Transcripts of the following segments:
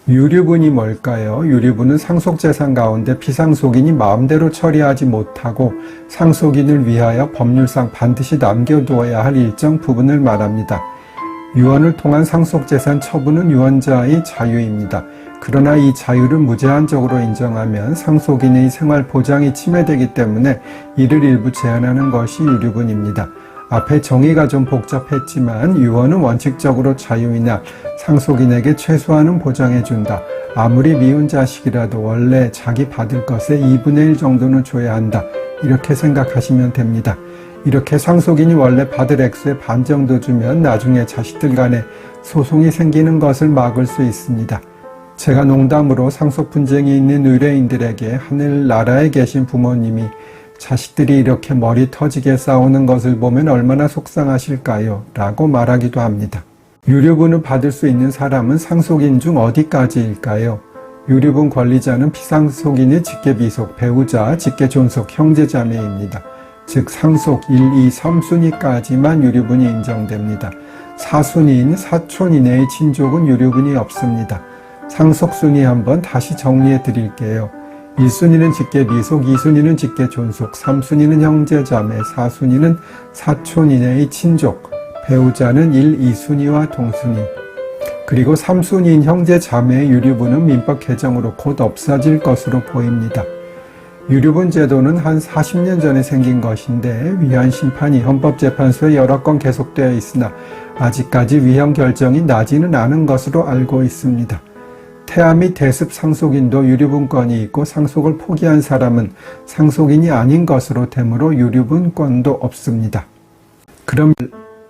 유류분이 뭘까요? 유류분은 상속재산 가운데 피상속인이 마음대로 처리하지 못하고 상속인을 위하여 법률상 반드시 남겨두어야 할 일정 부분을 말합니다. 유언을 통한 상속재산 처분은 유언자의 자유입니다. 그러나 이 자유를 무제한적으로 인정하면 상속인의 생활 보장이 침해되기 때문에 이를 일부 제한하는 것이 유류분입니다. 앞에 정의가 좀 복잡했지만 유언은 원칙적으로 자유이나 상속인에게 최소한은 보장해준다. 아무리 미운 자식이라도 원래 자기 받을 것의 2분의 1 정도는 줘야 한다. 이렇게 생각하시면 됩니다. 이렇게 상속인이 원래 받을 액수의 반 정도 주면 나중에 자식들 간에 소송이 생기는 것을 막을 수 있습니다. 제가 농담으로 상속 분쟁이 있는 의뢰인들에게 하늘나라에 계신 부모님이 자식들이 이렇게 머리 터지게 싸우는 것을 보면 얼마나 속상하실까요? 라고 말하기도 합니다. 유류분을 받을 수 있는 사람은 상속인 중 어디까지일까요? 유류분 권리자는 피상속인의 직계비속, 배우자, 직계존속, 형제자매입니다. 즉 상속 1, 2, 3순위까지만 유류분이 인정됩니다. 4순위인 사촌 이내의 친족은 유류분이 없습니다. 상속순위 한번 다시 정리해 드릴게요. 1순위는 직계비속, 2순위는 직계존속, 3순위는 형제자매, 4순위는 사촌 이내의 친족, 배우자는 1, 2순위와 동순위. 그리고 3순위인 형제자매의 유류분은 민법 개정으로 곧 없어질 것으로 보입니다. 유류분 제도는 한 40년 전에 생긴 것인데 위헌 심판이 헌법재판소에 여러 건 계속되어 있으나 아직까지 위헌 결정이 나지는 않은 것으로 알고 있습니다. 태아 및 대습 상속인도 유류분권이 있고 상속을 포기한 사람은 상속인이 아닌 것으로 되므로 유류분권도 없습니다. 그럼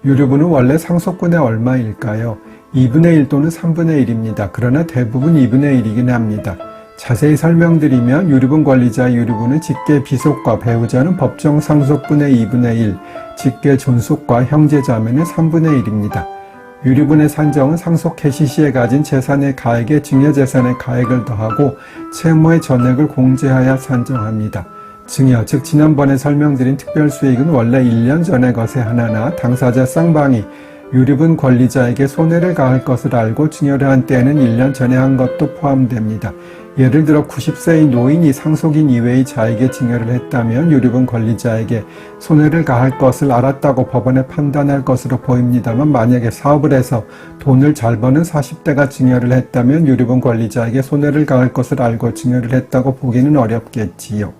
유류분은 원래 상속분의 얼마일까요? 2분의 1 또는 3분의 1입니다. 그러나 대부분 2분의 1이긴 합니다. 자세히 설명드리면 유류분 권리자의 유류분은 직계 비속과 배우자는 법정 상속분의 2분의 1, 직계 존속과 형제자매는 3분의 1입니다. 유류분의 산정은 상속 개시 시에 가진 재산의 가액에 증여재산의 가액을 더하고 채무의 전액을 공제하여 산정합니다. 증여, 즉 지난번에 설명드린 특별수익은 원래 1년 전의 것의 하나나 당사자 쌍방이 유류분 권리자에게 손해를 가할 것을 알고 증여를 한 때에는 1년 전에 한 것도 포함됩니다. 예를 들어 90세의 노인이 상속인 이외의 자에게 증여를 했다면 유류분 권리자에게 손해를 가할 것을 알았다고 법원에 판단할 것으로 보입니다만 만약에 사업을 해서 돈을 잘 버는 40대가 증여를 했다면 유류분 권리자에게 손해를 가할 것을 알고 증여를 했다고 보기는 어렵겠지요.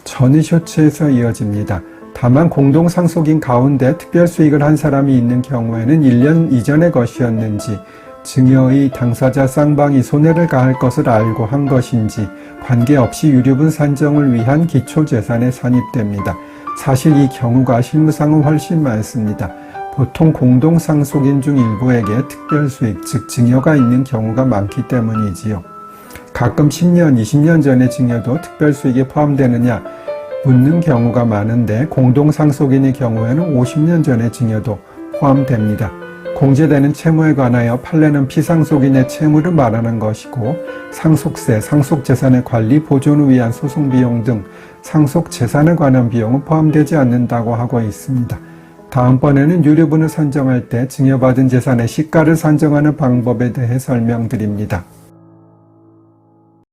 전의 쇼츠에서 이어집니다. 다만 공동상속인 가운데 특별수익을 한 사람이 있는 경우에는 1년 이전의 것이었는지 증여의 당사자 쌍방이 손해를 가할 것을 알고 한 것인지 관계없이 유류분 산정을 위한 기초재산에 산입됩니다. 사실 이 경우가 실무상은 훨씬 많습니다. 보통 공동상속인 중 일부에게 특별수익, 즉 증여가 있는 경우가 많기 때문이지요. 가끔 10년, 20년 전의 증여도 특별수익에 포함되느냐 묻는 경우가 많은데 공동상속인의 경우에는 50년 전의 증여도 포함됩니다. 공제되는 채무에 관하여 판례는 피상속인의 채무를 말하는 것이고 상속세, 상속재산의 관리, 보존을 위한 소송비용 등 상속재산에 관한 비용은 포함되지 않는다고 하고 있습니다. 다음번에는 유류분을 산정할 때 증여받은 재산의 시가를 산정하는 방법에 대해 설명드립니다.